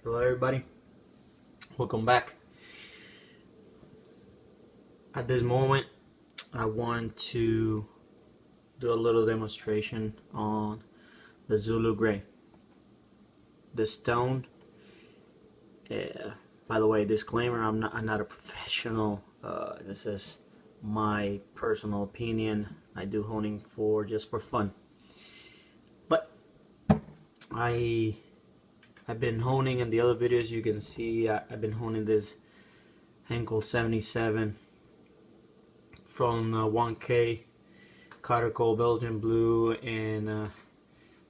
Hello everybody, welcome back. At this moment I want to do a little demonstration on the Zulu Grey. This stone, by the way, disclaimer, I'm not a professional. This is my personal opinion. I do honing just for fun, but I've been honing in the other videos. You can see I've been honing this Henkel 77 from 1K, Cuticle Belgian Blue, and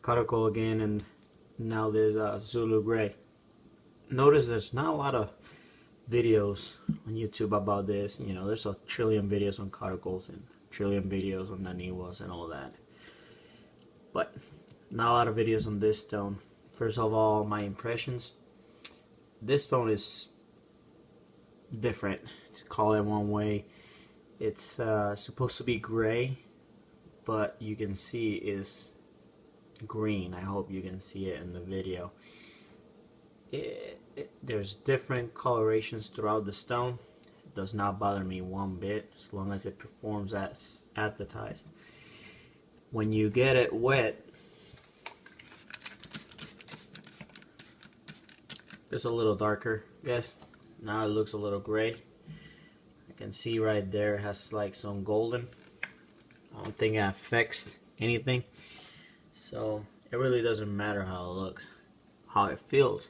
Cuticle again, and now there's Zulu Grey. Notice there's not a lot of videos on YouTube about this. You know, there's a trillion videos on Cuticles and trillion videos on Naniwas and all that, but not a lot of videos on this stone. First of all, my impressions. This stone is different, to call it one way. It's supposed to be gray, but you can see it's green. I hope you can see it in the video. There's different colorations throughout the stone. It does not bother me one bit as long as it performs as advertised. When you get it wet, it's a little darker, yes. Now it looks a little gray. I can see right there it has like some golden. I don't think it affects anything, so it really doesn't matter how it looks, how it feels.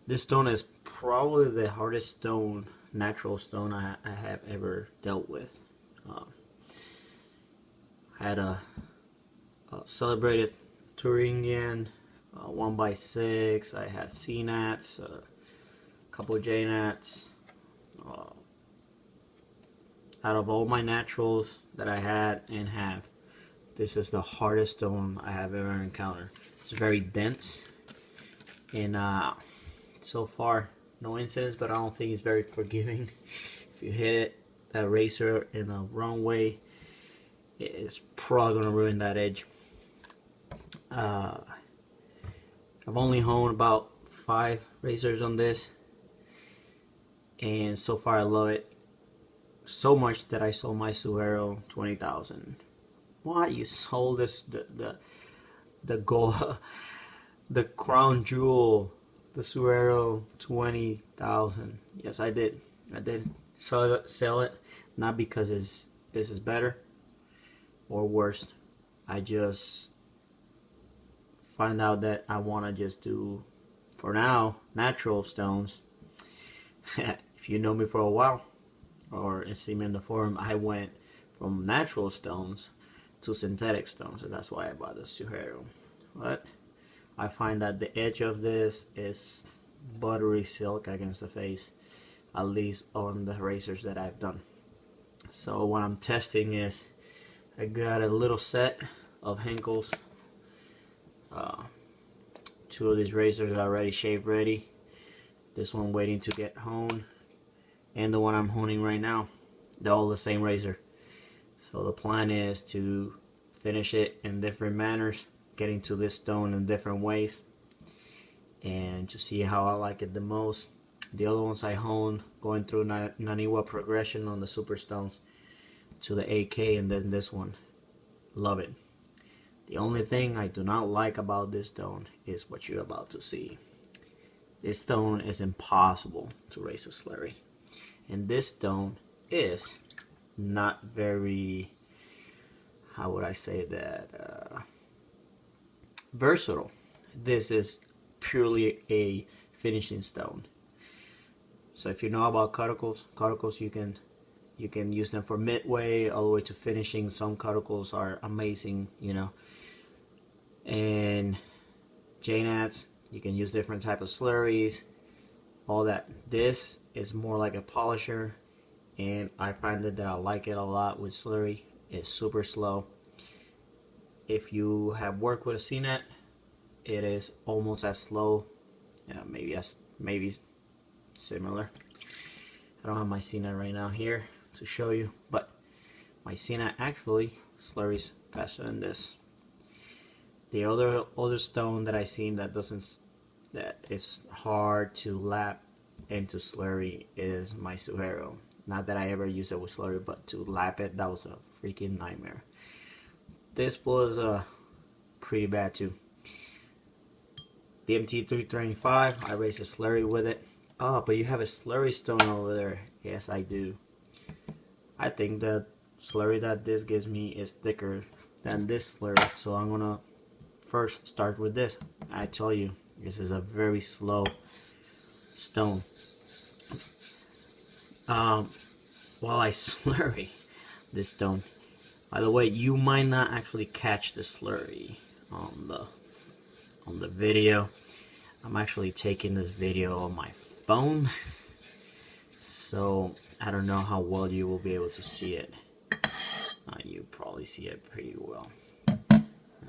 This stone is probably the hardest stone, natural stone I have ever dealt with. I had a celebrated Thuringian 1x6. I had C-nats, a couple J-nats. Out of all my naturals that I had and have, this is the hardest stone I have ever encountered. It's very dense, and so far no incidents, but I don't think it's very forgiving. If you hit that razor in the wrong way, it's probably gonna ruin that edge. I've only honed about 5 razors on this, and so far I love it so much that I sold my Suero 20,000. What? You sold this the gold, the crown jewel, the Suero 20,000? Yes, I did. I did sell it, not because this is better or worse. I just find out that I want to just do, for now, natural stones. If you know me for a while or see me in the forum, I went from natural stones to synthetic stones, and that's why I bought the Suero. But I find that the edge of this is buttery silk against the face, at least on the razors that I've done. So what I'm testing is, I got a little set of Henkels. 2 of these razors are already shave ready. This one waiting to get honed, and the one I'm honing right now. They're all the same razor. So the plan is to finish it in different manners, getting to this stone in different ways, and to see how I like it the most. The other ones I honed going through Naniwa progression on the super stones to the 8K, and then this one. Love it. The only thing I do not like about this stone is what you're about to see. This stone is impossible to raise a slurry, and this stone is not very, how would I say that, versatile. This is purely a finishing stone. So if you know about cuticles, you can use them for midway all the way to finishing. Some cuticles are amazing, you know. And J-nats, you can use different type of slurries, all that. This is more like a polisher, and I find that I like it a lot with slurry. It's super slow. If you have worked with a C-nat, it is almost as slow. Yeah, maybe similar. I don't have my C-nat right now here to show you, but my C-nat actually slurries faster than this. The other stone that I seen that that it's hard to lap and to slurry is my Suero. Not that I ever use it with slurry, but to lap it, that was a freaking nightmare. This was pretty bad too. The MT325, I raised a slurry with it. Oh, but you have a slurry stone over there. Yes, I do. I think the slurry that this gives me is thicker than this slurry, so I'm gonna first start with this. I tell you, this is a very slow stone. While I slurry this stone, by the way, you might not actually catch the slurry on the video. I'm actually taking this video on my phone, so I don't know how well you will be able to see it. You probably see it pretty well,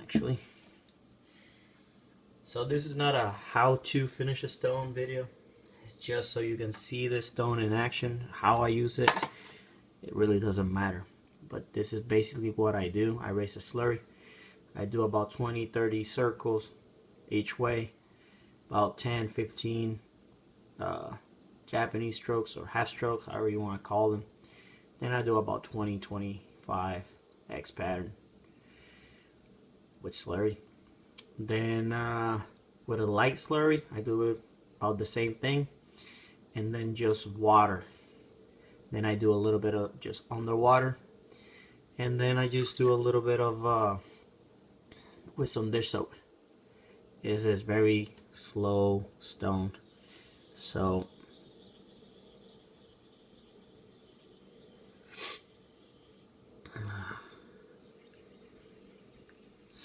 actually. So this is not a how to finish a stone video. It's just so you can see this stone in action. How I use it, it really doesn't matter. But this is basically what I do. I raise a slurry. I do about 20-30 circles each way, about 10-15 Japanese strokes or half strokes, however you want to call them. Then I do about 20-25 X pattern with slurry. Then with a light slurry, I do about the same thing, and then just water. Then I do a little bit of just underwater, and then I just do a little bit of with some dish soap. This is very slow stone, so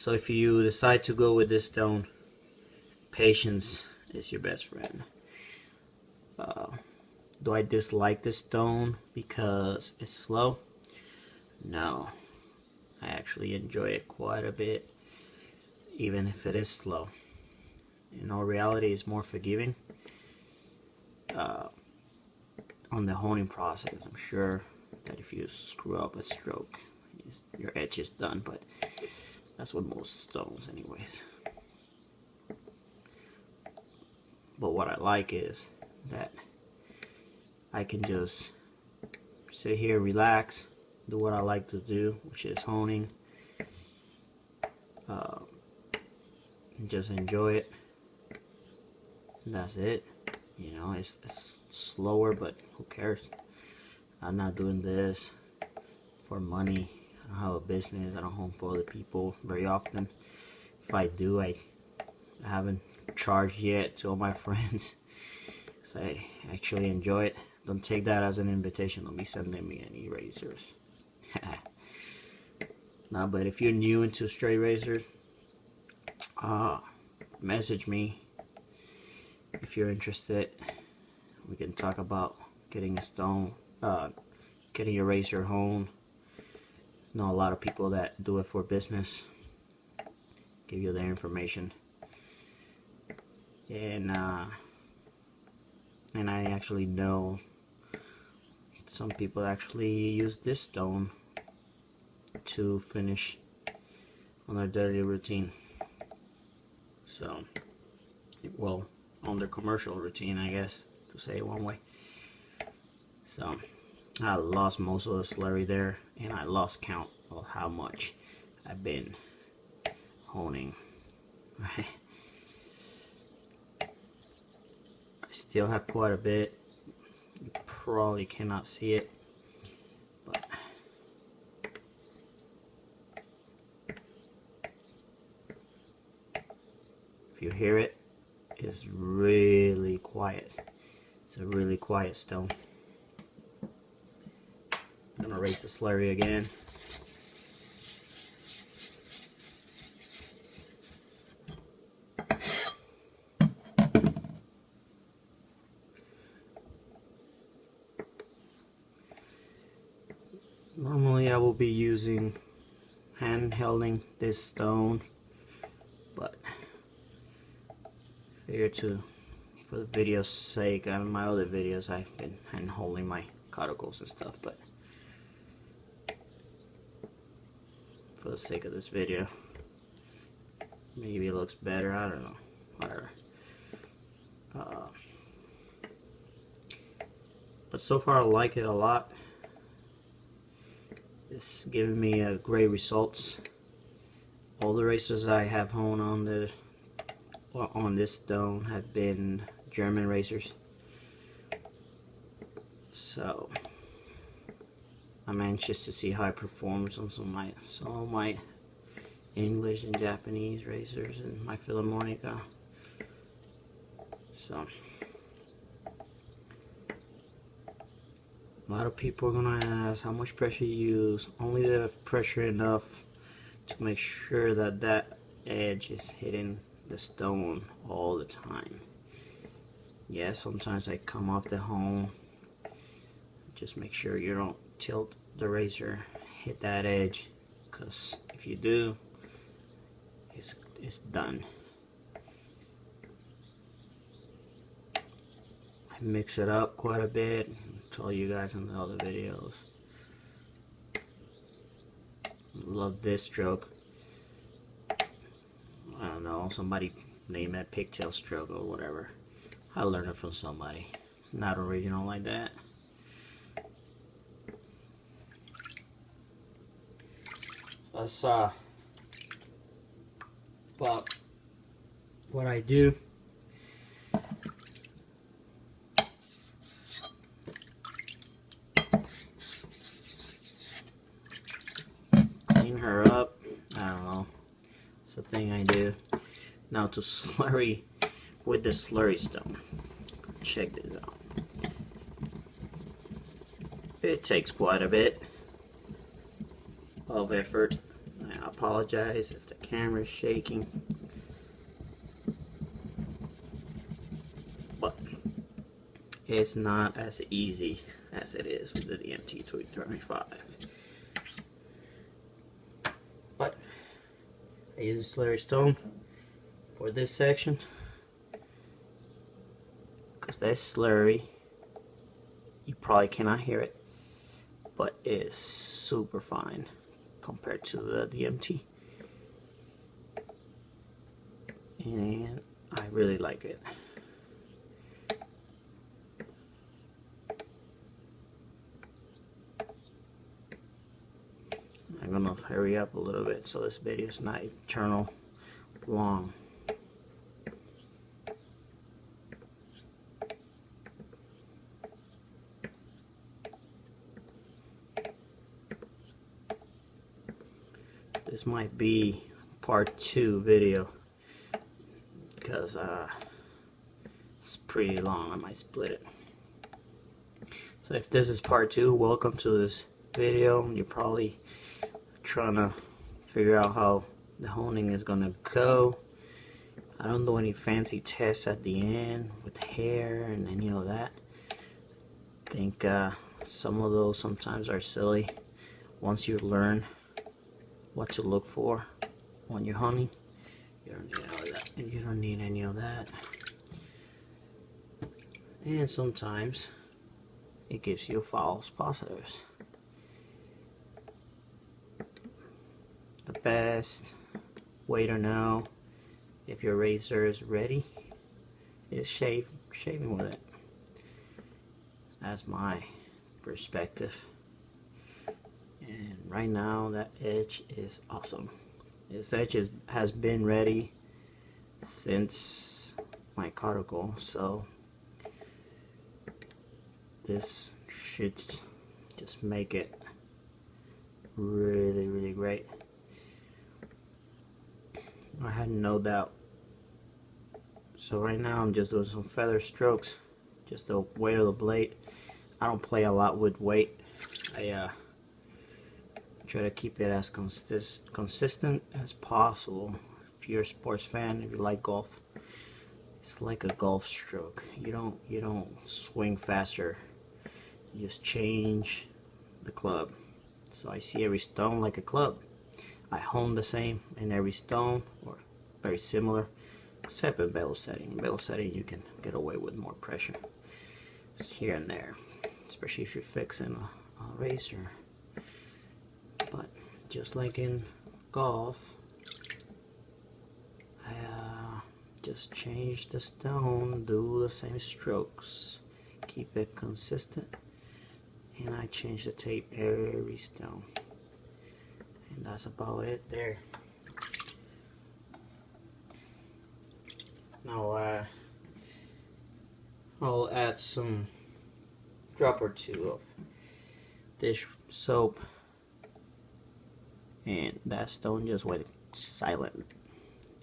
if you decide to go with this stone, patience is your best friend. Do I dislike this stone because it's slow? No, I actually enjoy it quite a bit, even if it is slow. In all reality, it's more forgiving on the honing process. I'm sure that if you screw up a stroke, your edge is done, but that's with most stones anyways. But what I like is that I can just sit here, relax, do what I like to do, which is honing, and just enjoy it. And that's it. You know, it's slower, but who cares? I'm not doing this for money. I don't have a business. I don't home for other people very often. If I do, I haven't charged yet to all my friends. So I actually enjoy it. Don't take that as an invitation. Don't be sending me any razors. Nah, but if you're new into straight razors, message me if you're interested. We can talk about getting a stone, getting your razor honed. Know a lot of people that do it for business. Give you their information. And I actually know some people actually use this stone to finish on their daily routine. So, well, on their commercial routine, I guess, to say it one way. So, I lost most of the slurry there, and I lost count of how much I've been honing. I still have quite a bit. You probably cannot see it, but if you hear it, it's really quiet. It's a really quiet stone. I'm gonna erase the slurry again. Normally I will be using hand-holding this stone, but figured for the video's sake, on my other videos I've been hand-holding my cauticles and stuff, but for the sake of this video, maybe it looks better, I don't know, whatever. Uh, but so far I like it a lot. It's giving me great results. All the razors I have honed on this stone have been German razors. So I'm anxious to see how it performs on some of my English and Japanese razors and my Philharmonica. So a lot of people are gonna ask how much pressure you use. Only the pressure enough to make sure that that edge is hitting the stone all the time. Yeah, sometimes I come off the hone. Just make sure you don't tilt the razor, hit that edge, because if you do, it's done. I mix it up quite a bit. I'll tell you guys in the other videos. Love this stroke. I don't know, somebody named that pigtail stroke or whatever. I learned it from somebody. Not original like that. So that's about what I do. Clean her up. I don't know. It's a thing I do. Now to slurry with the slurry stone. Check this out. It takes quite a bit of effort. I apologize if the camera is shaking, but it's not as easy as it is with the DMT 335. But I use a slurry stone for this section because that slurry, you probably cannot hear it, but it is super fine compared to the DMT, and I really like it. I'm gonna hurry up a little bit so this video is not eternal long. This might be part 2 video because it's pretty long. I might split it. So if this is part 2, welcome to this video. You're probably trying to figure out how the honing is gonna go. I don't do any fancy tests at the end with hair and any of that. I think some of those sometimes are silly. Once you learn what to look for when you're hunting, you don't need all of that, and you don't need any of that. And sometimes it gives you false positives. The best way to know if your razor is ready is shaving with it. That's my perspective. And right now that edge is awesome. This edge has been ready since my cardicle, so this should just make it really, really great. I had no doubt. So right now I'm just doing some feather strokes, just the weight of the blade. I don't play a lot with weight. I try to keep it as consistent as possible. If you're a sports fan, if you like golf, it's like a golf stroke. You don't swing faster. You just change the club. So I see every stone like a club. I hone the same in every stone, or very similar, except in bevel setting. In bevel setting, you can get away with more pressure. It's here and there, especially if you're fixing a razor. But just like in golf, I just change the stone, do the same strokes, keep it consistent, and I change the tape every stone, and that's about it there. Now I'll add some drop or two of dish soap, and that stone just went silent.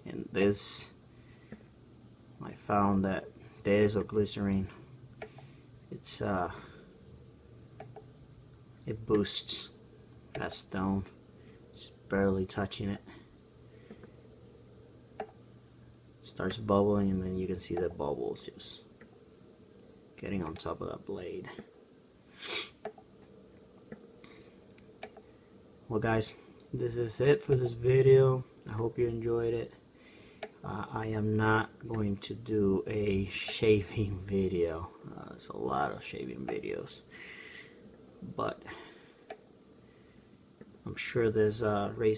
And this, I found that this or glycerin, it boosts that stone, just barely touching it. Starts bubbling, and then you can see the bubbles just getting on top of that blade. Well guys, this is it for this video. I hope you enjoyed it. I am not going to do a shaving video. There's a lot of shaving videos, but I'm sure there's